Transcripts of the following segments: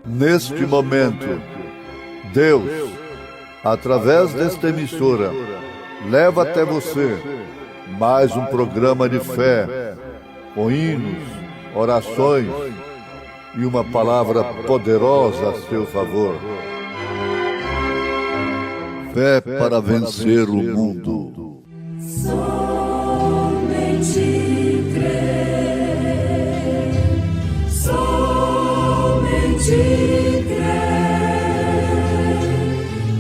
Neste momento, Deus, através desta emissora, leva até você mais um programa de fé, com hinos, orações e uma palavra poderosa a seu favor. Fé para vencer o mundo. Somente crer, somente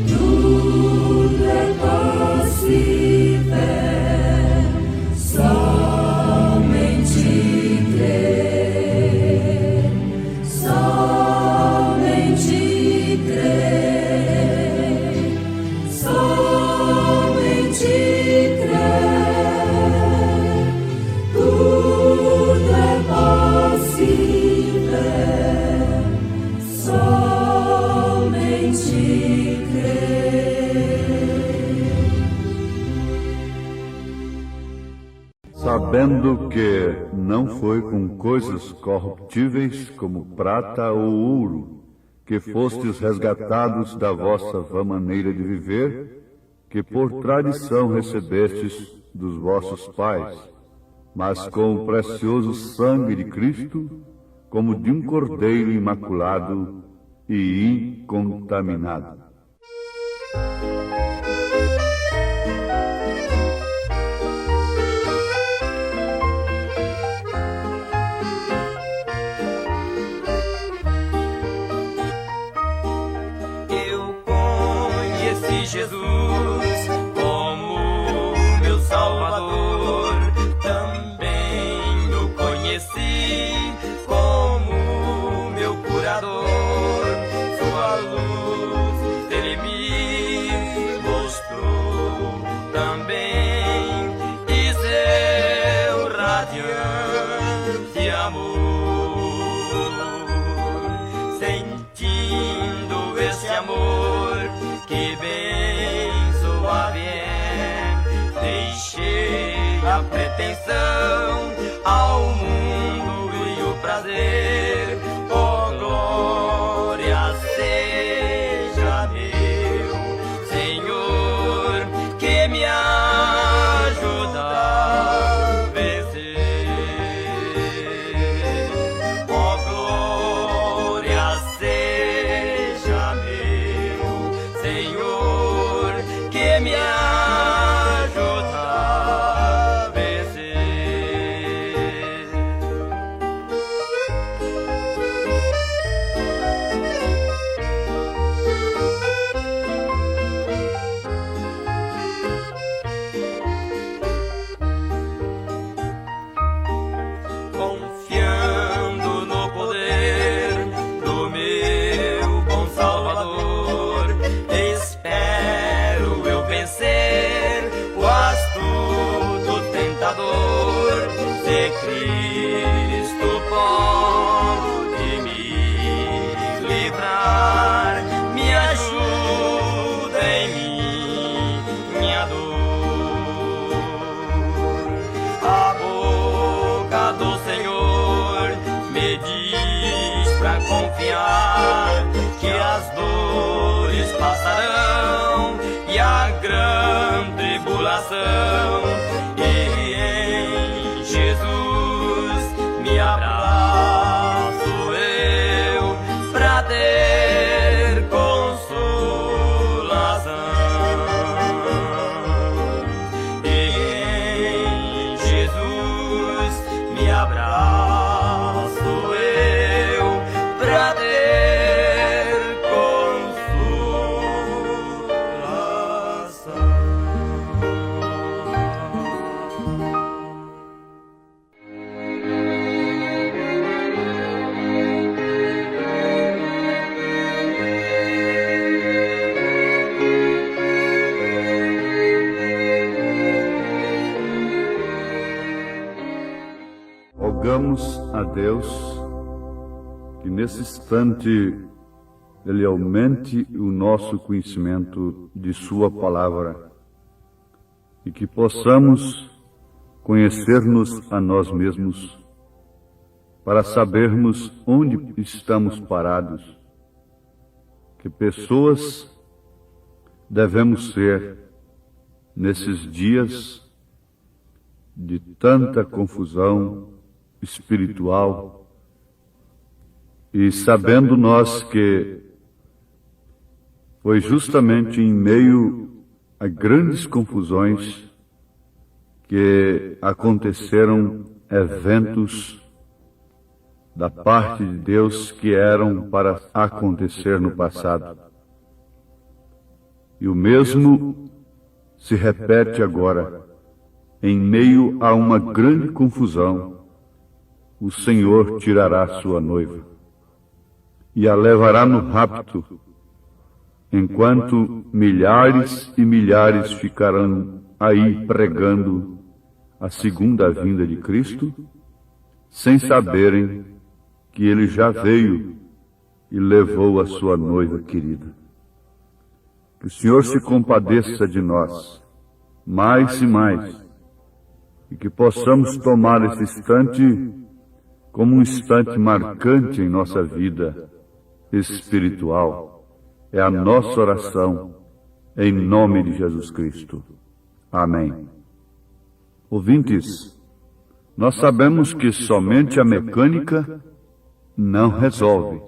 tudo é possível, somente crer, somente crer, somente crer, tudo é possível, somente sabendo que não foi com coisas corruptíveis como prata ou ouro que fostes resgatados da vossa vã maneira de viver, que por tradição recebestes dos vossos pais, mas com o precioso sangue de Cristo, como de um cordeiro imaculado e incontaminado. Jesus como meu Salvador, também o conheci como meu curador. Sua luz ele me mostrou também, e seu radiante amor, sentindo esse amor que bem suave é, deixei a pretensão ao mundo e o prazer. Oh, glória seja meu Senhor, que me ajuda a vencer. Oh, glória seja meu Senhor, que me ajuda a vencer. Confiando no poder do meu bom Salvador, espero eu vencer o astuto tentador. Se Cristo pode me livrar, me ajuda em minha dor. A boca do Senhor me diz pra confiar que as dores passarão e a grande tribulação, e em Jesus me abraço eu pra ter consolação. E em Jesus me abraço eu pra ter consolação. Deus que nesse instante Ele aumente o nosso conhecimento de Sua palavra e que possamos conhecer-nos a nós mesmos para sabermos onde estamos parados, que pessoas devemos ser nesses dias de tanta confusão espiritual e sabendo nós que foi justamente em meio a grandes confusões que aconteceram eventos da parte de Deus que eram para acontecer no passado. E o mesmo se repete agora. Em meio a uma grande confusão, o Senhor tirará sua noiva e a levará no rapto, enquanto milhares e milhares ficarão aí pregando a segunda vinda de Cristo, sem saberem que Ele já veio e levou a sua noiva querida. Que o Senhor se compadeça de nós, mais e mais, e que possamos tomar esse instante como um instante marcante em nossa vida espiritual. É a nossa oração, em nome de Jesus Cristo. Amém. Ouvintes, nós sabemos que somente a mecânica não resolve,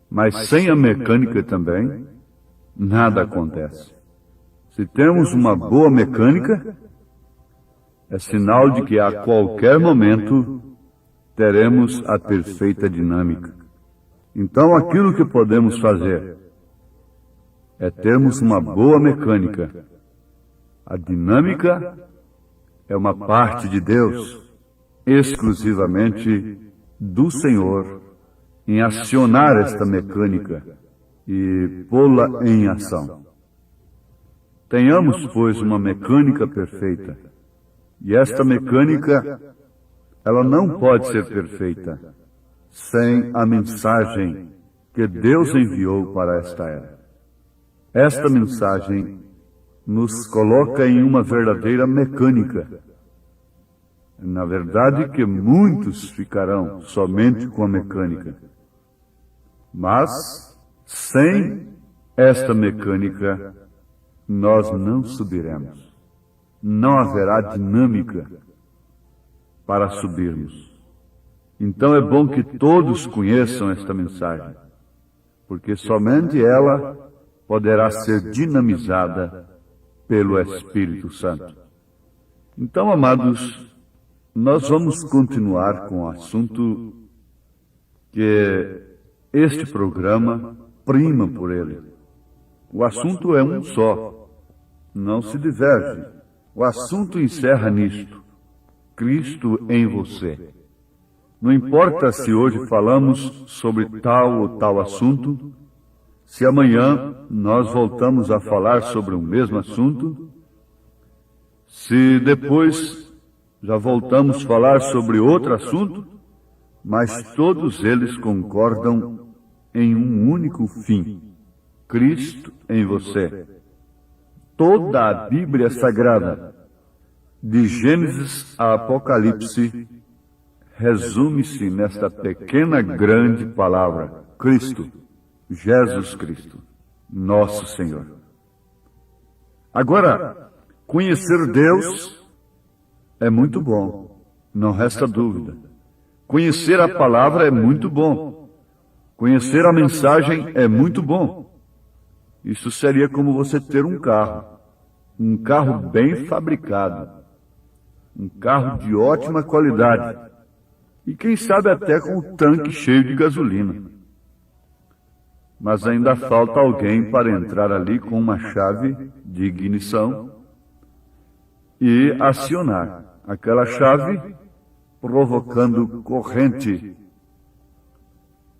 mas sem a mecânica também, nada acontece. Se temos uma boa mecânica, é sinal de que a qualquer momento teremos a perfeita dinâmica. Então aquilo que podemos fazer é termos uma boa mecânica. A dinâmica é uma parte de Deus, exclusivamente do Senhor, em acionar esta mecânica e pô-la em ação. Tenhamos, pois, uma mecânica perfeita. E esta mecânica, ela não pode ser perfeita sem a mensagem que Deus enviou para esta era. Esta mensagem nos coloca em uma verdadeira mecânica. Na verdade que muitos ficarão somente com a mecânica. Mas, sem esta mecânica, nós não subiremos. Não haverá dinâmica para subirmos. Então é bom que todos conheçam esta mensagem, porque somente ela poderá ser dinamizada pelo Espírito Santo. Então, amados, nós vamos continuar com o assunto que este programa prima por ele. O assunto é um só, não se diverge. O assunto encerra nisto: Cristo em você. Não importa se hoje falamos sobre tal ou tal assunto, se amanhã nós voltamos a falar sobre o mesmo assunto, se depois já voltamos a falar sobre outro assunto, mas todos eles concordam em um único fim: Cristo em você. Toda a Bíblia Sagrada, de Gênesis a Apocalipse, resume-se nesta pequena grande palavra: Cristo, Jesus Cristo, nosso Senhor. Agora, conhecer Deus é muito bom, não resta dúvida. Conhecer a palavra é muito bom. Conhecer a mensagem é muito bom. Isso seria como você ter um carro bem fabricado, um carro de ótima qualidade, e quem sabe até com o tanque cheio de gasolina. Mas ainda falta alguém para entrar ali com uma chave de ignição e acionar aquela chave, provocando corrente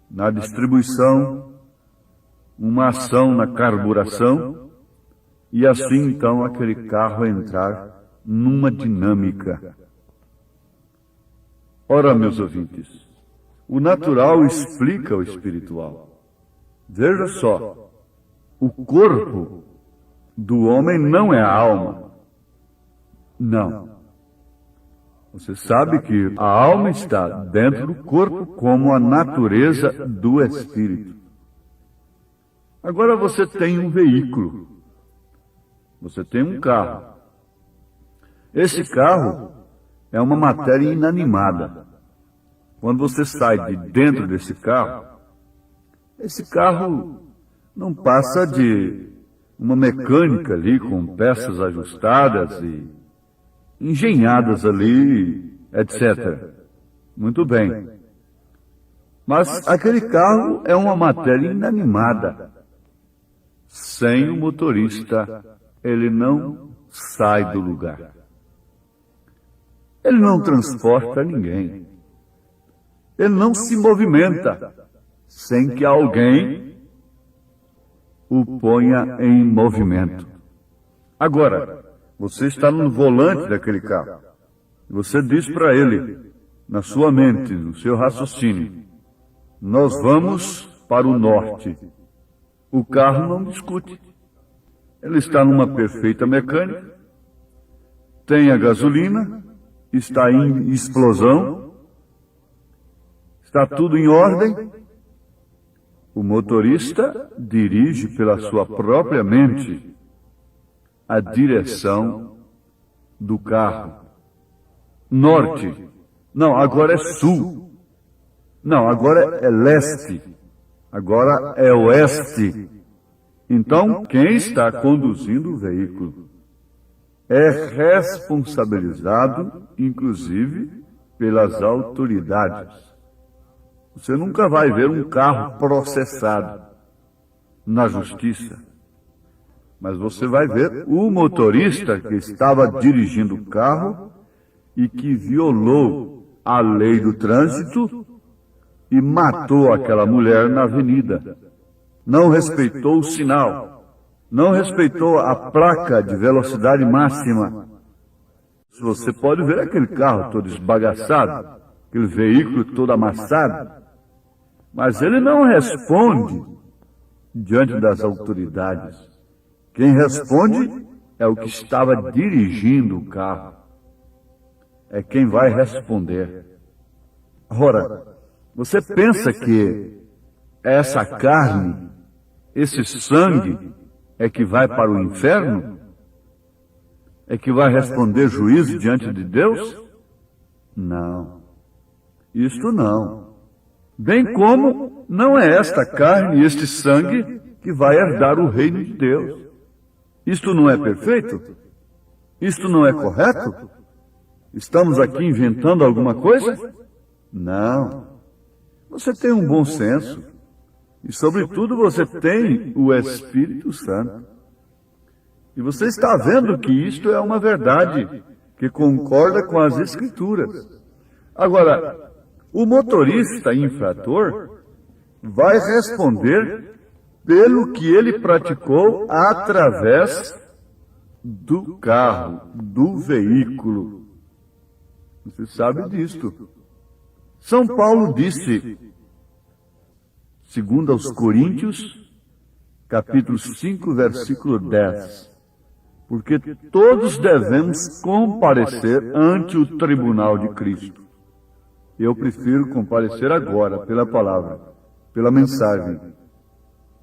na distribuição, uma ação na carburação, e assim então aquele carro entrar numa dinâmica. Ora, meus ouvintes, o natural explica o espiritual. Veja só, o corpo do homem não é a alma. Não. Você sabe que a alma está dentro do corpo como a natureza do espírito. Agora você tem um veículo. Você tem um carro. Esse carro é uma matéria inanimada. Quando você sai de dentro desse carro, esse carro não passa de uma mecânica ali com peças ajustadas e engenhadas ali, etc. Muito bem. Mas aquele carro é uma matéria inanimada. Sem o motorista, ele não sai do lugar. Ele não transporta ninguém. Ele não se movimenta sem que alguém o ponha em movimento. Agora, você está no volante daquele carro. Você diz para ele, na sua mente, no seu raciocínio, nós vamos para o norte. O carro não discute. Ele está numa perfeita mecânica, tem a gasolina, está em explosão, está tudo em ordem. O motorista dirige pela sua própria mente a direção do carro. Norte. Não, agora é sul. Não, agora é leste. Agora é oeste. Então, quem está conduzindo o veículo é responsabilizado, inclusive, pelas autoridades. Você nunca vai ver um carro processado na justiça. Mas você vai ver o motorista que estava dirigindo o carro e que violou a lei do trânsito e matou aquela mulher na avenida. Não respeitou o sinal. Não respeitou a placa de velocidade máxima. Você pode ver aquele carro todo esbagaçado, aquele veículo todo amassado. Mas ele não responde diante das autoridades. Quem responde é o que estava dirigindo o carro. É quem vai responder. Ora, você pensa que essa carne, esse sangue, é que vai para o inferno? É que vai responder juízo diante de Deus? Não. Isto não. Bem como não é esta carne e este sangue que vai herdar o reino de Deus. Isto não é perfeito? Isto não é correto? Estamos aqui inventando alguma coisa? Não. Você tem um bom senso. E, sobretudo, você tem o Espírito Santo. E você está vendo que isto é uma verdade que concorda com as Escrituras. Agora, o motorista infrator vai responder pelo que ele praticou através do carro, do veículo. Você sabe disto. São Paulo disse, segundo aos Coríntios, capítulo 5, versículo 10, porque todos devemos comparecer ante o tribunal de Cristo. Eu prefiro comparecer agora, pela palavra, pela mensagem.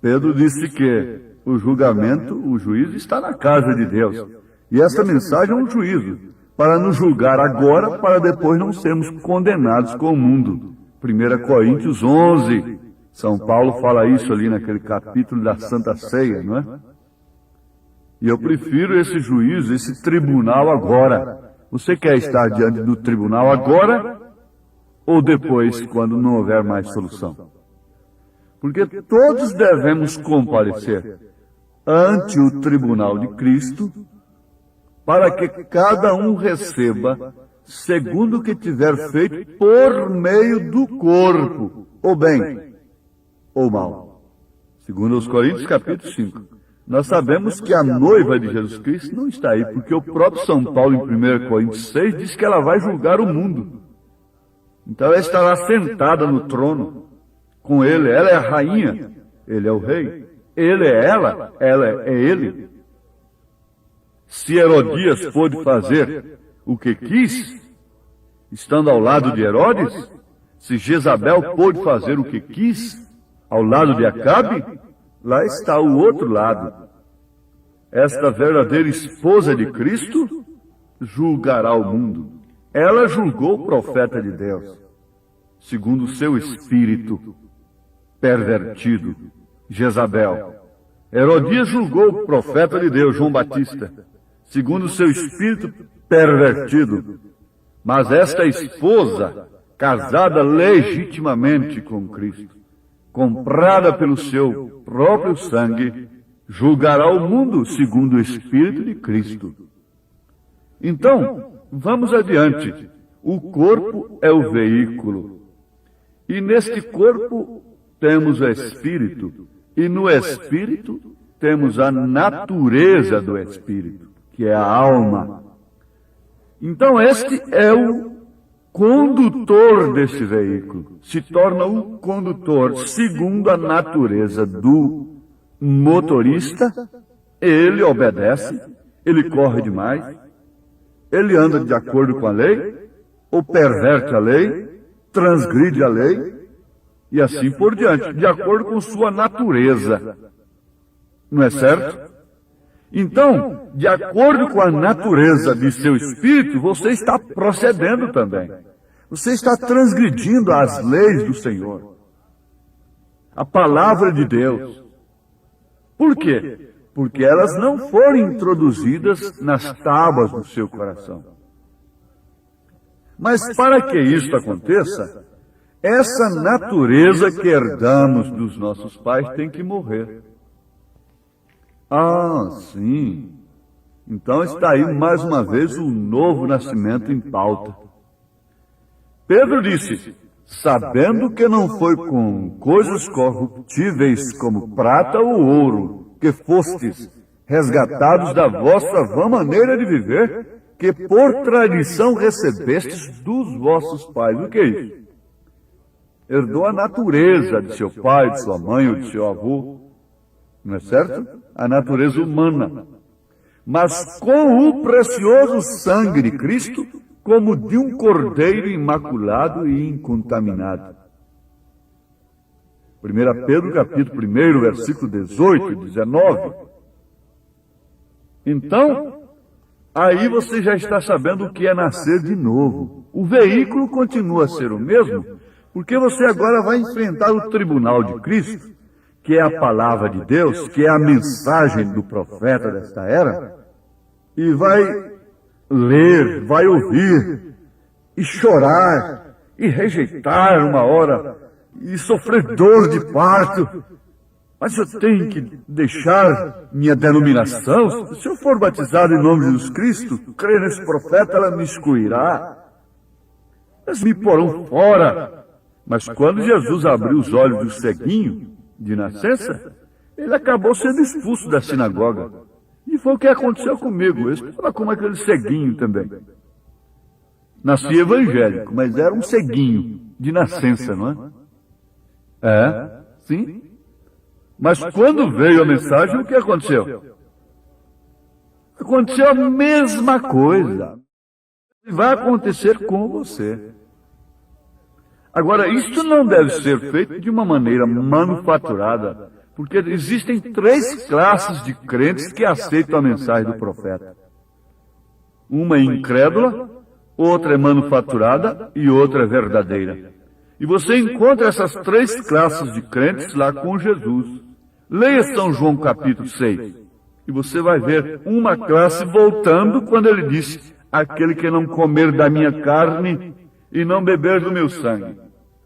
Pedro disse que o julgamento, o juízo está na casa de Deus. E essa mensagem é um juízo, para nos julgar agora, para depois não sermos condenados com o mundo. 1 Coríntios 11, São Paulo fala isso ali naquele capítulo da Santa Ceia, não é? E eu prefiro esse juízo, esse tribunal agora. Você quer estar diante do tribunal agora ou depois, quando não houver mais solução? Porque todos devemos comparecer ante o tribunal de Cristo, para que cada um receba segundo o que tiver feito por meio do corpo, ou bem, ou mal. Segundo os Coríntios, capítulo 5. Nós sabemos que a noiva de Jesus Cristo não está aí, porque o próprio São Paulo, em 1 Coríntios 6, diz que ela vai julgar o mundo. Então ela estará sentada no trono com ele. Ela é a rainha, ele é o rei. Ele é ela é ele. Se Herodias pôde fazer o que quis, estando ao lado de Herodes, se Jezabel pôde fazer o que quis, ao lado de Acabe, lá está o outro lado. Esta verdadeira esposa de Cristo julgará o mundo. Ela julgou o profeta de Deus, segundo o seu espírito pervertido, Jezabel. Herodias julgou o profeta de Deus, João Batista, segundo o seu espírito pervertido. Mas esta esposa, casada legitimamente com Cristo, comprada pelo seu próprio sangue, julgará o mundo segundo o Espírito de Cristo. Então, vamos adiante. O corpo é o veículo. E neste corpo temos o Espírito. E no Espírito temos a natureza do Espírito, que é a alma. Então este é o condutor desse veículo. Se torna o condutor segundo a natureza do motorista. Ele obedece, ele corre demais, ele anda de acordo com a lei, ou perverte a lei, transgride a lei, e assim por diante, de acordo com sua natureza. Não é certo? Então, de acordo com a natureza de seu espírito, você está procedendo também. Você está transgredindo as leis do Senhor, a palavra de Deus. Por quê? Porque elas não foram introduzidas nas tábuas do seu coração. Mas para que isso aconteça, essa natureza que herdamos dos nossos pais tem que morrer. Ah, sim. Então está aí mais uma vez o novo nascimento em pauta. Pedro disse, sabendo que não foi com coisas corruptíveis como prata ou ouro, que fostes resgatados da vossa vã maneira de viver, que por tradição recebestes dos vossos pais. O que é isso? Herdou a natureza de seu pai, de sua mãe ou de seu avô. Não é certo? A natureza humana. Mas com o precioso sangue de Cristo, como de um cordeiro imaculado e incontaminado. 1 Pedro capítulo 1, versículo 18 e 19. Então, aí você já está sabendo o que é nascer de novo. O veículo continua a ser o mesmo, porque você agora vai enfrentar o tribunal de Cristo, que é a palavra de Deus, que é a mensagem do profeta desta era, e vai ler, vai ouvir, e chorar, e rejeitar uma hora, e sofrer dor de parto. Mas eu tenho que deixar minha denominação. Se eu for batizado em nome de Jesus Cristo, crer nesse profeta, ela me excluirá. Eles me porão fora. Mas quando Jesus abriu os olhos do ceguinho de nascença, ele acabou sendo expulso da sinagoga. E foi o que aconteceu comigo. Eu estava como aquele ceguinho também. Nasci evangélico, mas era um ceguinho de nascença, não é? É, sim. Mas quando veio a mensagem, o que aconteceu? Aconteceu a mesma coisa. Vai acontecer com você. Agora, isso não deve ser feito de uma maneira manufaturada, porque existem 3 classes de crentes que aceitam a mensagem do profeta. Uma é incrédula, outra é manufaturada e outra é verdadeira. E você encontra essas 3 classes de crentes lá com Jesus. Leia São João capítulo 6, e você vai ver uma classe voltando quando ele disse, aquele que não comer da minha carne e não beber do meu sangue.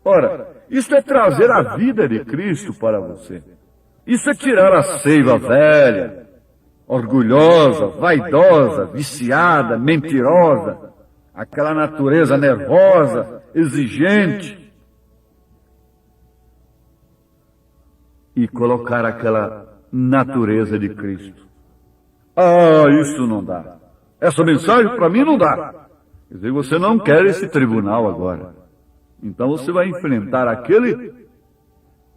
Ora, isso é trazer a vida de Cristo para você. Isso é tirar a seiva velha, orgulhosa, vaidosa, viciada, mentirosa, aquela natureza nervosa, exigente, e colocar aquela natureza de Cristo. Ah, isso não dá. Essa mensagem para mim não dá. Quer dizer, você não quer esse tribunal agora. Então você vai enfrentar aquele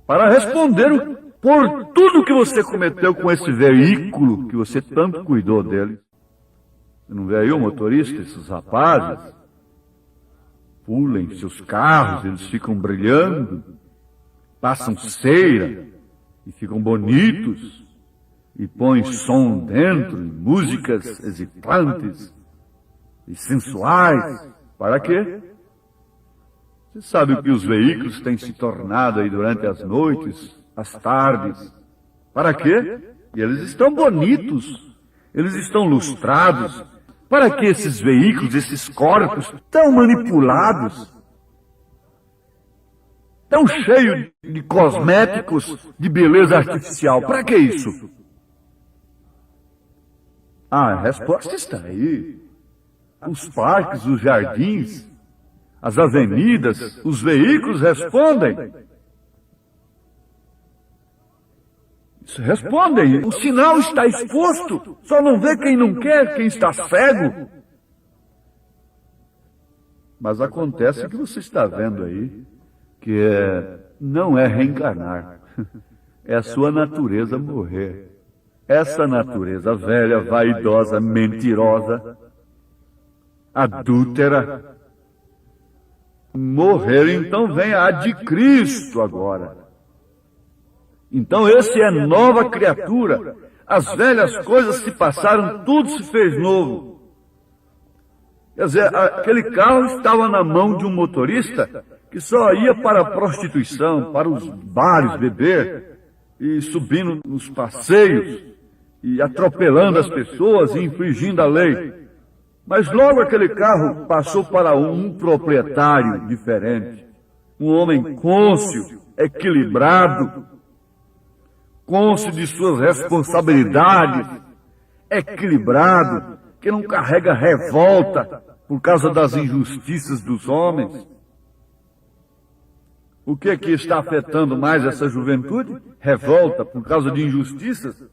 para responder por tudo que você cometeu com esse veículo que você tanto cuidou dele. Você não vê aí o motorista, esses rapazes? Pulem seus carros, eles ficam brilhando, passam cera e ficam bonitos, e põem som dentro, e músicas excitantes e sensuais. Para quê? Você sabe o que os veículos têm se tornado aí durante as noites, as tardes? Para quê? E eles estão bonitos, eles estão lustrados. Para que esses veículos, esses corpos tão manipulados, tão cheios de cosméticos de beleza artificial? Para que isso? A resposta está aí. Os parques, os jardins, as avenidas, os veículos respondem. Respondem. O sinal está exposto. Só não vê quem não quer, quem está cego. Mas acontece que você está vendo aí que não é reencarnar. É a sua natureza morrer. Essa natureza velha, vaidosa, mentirosa, adúltera, morrer. Então vem a de Cristo agora. Então esse é nova criatura. As velhas coisas se passaram, tudo se fez novo. Quer dizer, aquele carro estava na mão de um motorista que só ia para a prostituição, para os bares beber, e subindo nos passeios, e atropelando as pessoas e infringindo a lei. Mas logo aquele carro passou para um proprietário diferente, um homem cônscio, equilibrado, cônscio de suas responsabilidades, equilibrado, que não carrega revolta por causa das injustiças dos homens. O que é que está afetando mais essa juventude? Revolta por causa de injustiças?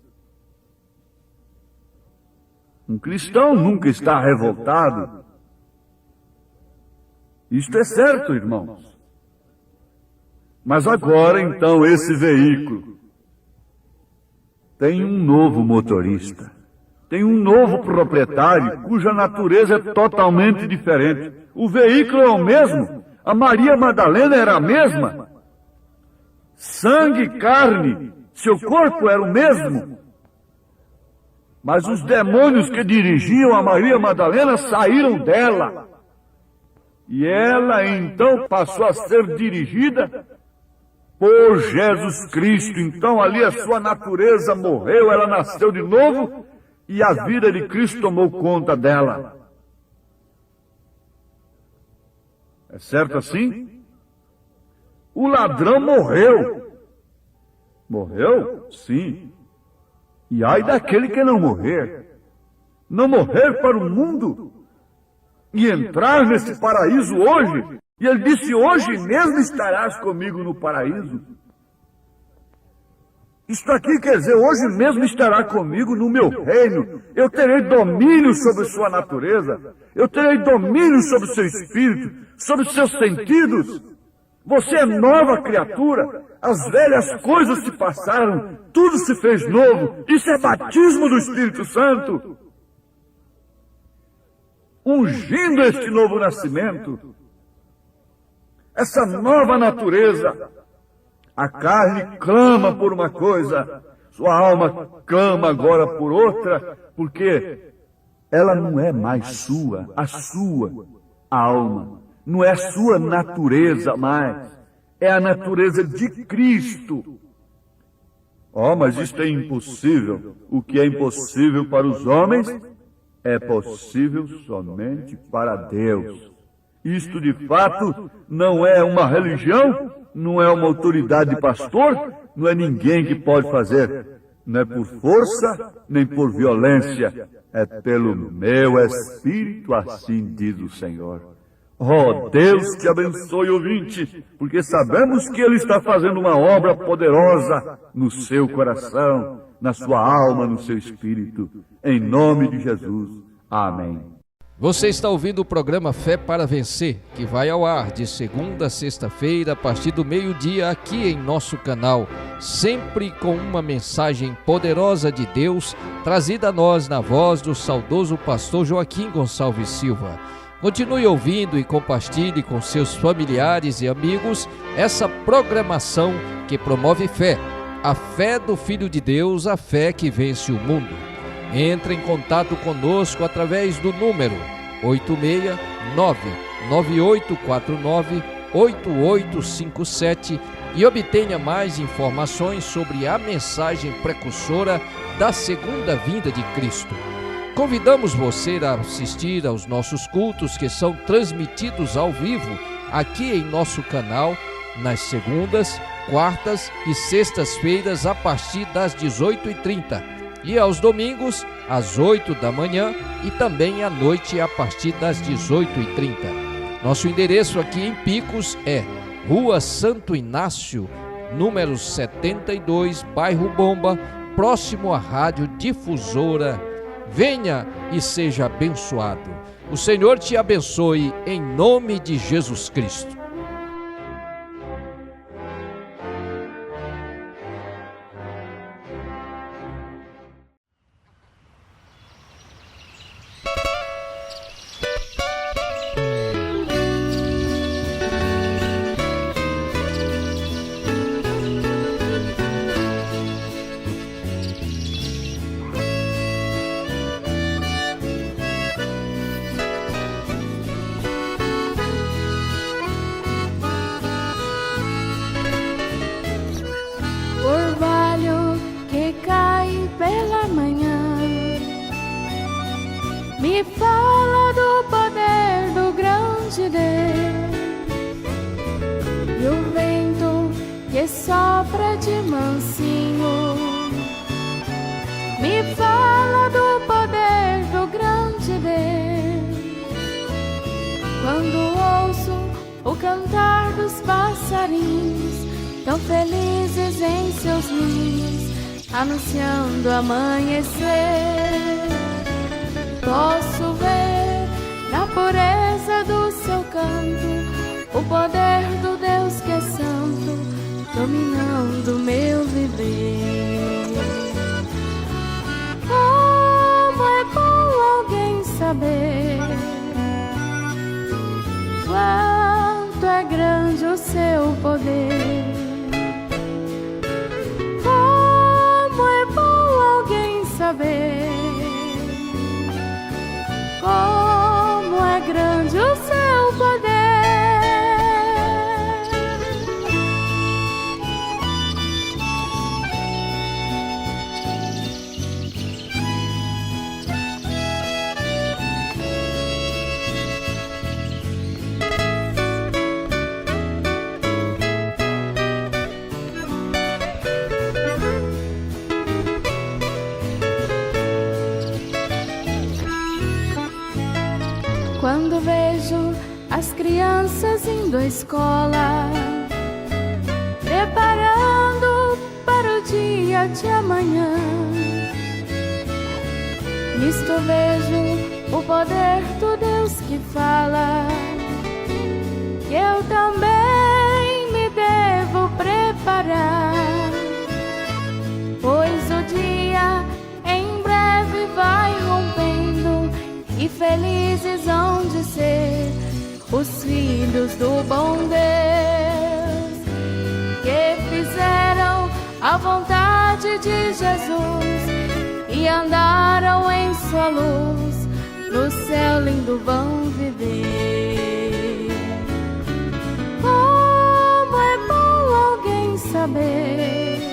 Um cristão nunca está revoltado. Isto é certo, irmãos. Mas agora, então, esse veículo tem um novo motorista, tem um novo proprietário, cuja natureza é totalmente diferente. O veículo é o mesmo, a Maria Madalena era a mesma. Sangue e carne, seu corpo era o mesmo. Mas os demônios que dirigiam a Maria Madalena saíram dela. E ela então passou a ser dirigida por Jesus Cristo. Então ali a sua natureza morreu, ela nasceu de novo e a vida de Cristo tomou conta dela. É certo assim? O ladrão morreu. Morreu? Sim. E ai daquele que não morrer. Não morrer para o mundo e entrar nesse paraíso hoje. E ele disse, hoje mesmo estarás comigo no paraíso. Isto aqui quer dizer, hoje mesmo estará comigo no meu reino. Eu terei domínio sobre sua natureza. Eu terei domínio sobre seu espírito, sobre seus sentidos. Você é nova criatura. As velhas coisas se passaram, tudo se fez novo. Isso é batismo do Espírito Santo. Ungindo este novo nascimento, essa nova natureza. A carne clama por uma coisa, sua alma clama agora por outra, porque ela não é mais sua, a sua alma, não é a sua natureza mais, é a natureza de Cristo. Oh, mas isto é impossível. O que é impossível para os homens é possível somente para Deus. Isto de fato não é uma religião, não é uma autoridade de pastor, não é ninguém que pode fazer. Não é por força, nem por violência, é pelo meu Espírito, assim diz o Senhor. Oh, Deus te abençoe, ouvinte, porque sabemos que Ele está fazendo uma obra poderosa no seu coração, na sua alma, no seu espírito. Em nome de Jesus. Amém. Você está ouvindo o programa Fé para Vencer, que vai ao ar de segunda a sexta-feira, a partir do meio-dia, aqui em nosso canal, sempre com uma mensagem poderosa de Deus, trazida a nós na voz do saudoso pastor Joaquim Gonçalves Silva. Continue ouvindo e compartilhe com seus familiares e amigos essa programação que promove fé, a fé do Filho de Deus, a fé que vence o mundo. Entre em contato conosco através do número 869-9849-8857 e obtenha mais informações sobre a mensagem precursora da segunda vinda de Cristo. Convidamos você a assistir aos nossos cultos que são transmitidos ao vivo aqui em nosso canal nas segundas, quartas e sextas-feiras a partir das 18h30 e aos domingos às 8 da manhã e também à noite a partir das 18h30. Nosso endereço aqui em Picos é Rua Santo Inácio, número 72, bairro Bomba, próximo à Rádio Difusora. Venha e seja abençoado. O Senhor te abençoe em nome de Jesus Cristo. Orvalho que cai pela manhã me fala do poder do grande Deus, e o vento que sopra de mansinho me fala do poder do grande Deus. Quando ouço o cantar dos passarinhos tão felizes em seus ninhos, anunciando amanhecer, posso ver na pureza do seu canto o poder do Deus que é santo, dominando meu viver. Como é bom alguém saber quanto é grande o seu poder. Saber como é grande o seu poder. Quando vejo as crianças indo à escola, preparando para o dia de amanhã, nisto vejo o poder do Deus que fala, que eu também me devo preparar, pois o dia em breve vai rompendo e felizes hão de ser os filhos do bom Deus, que fizeram a vontade de Jesus e andaram em sua luz, no céu lindo vão viver. Como é bom alguém saber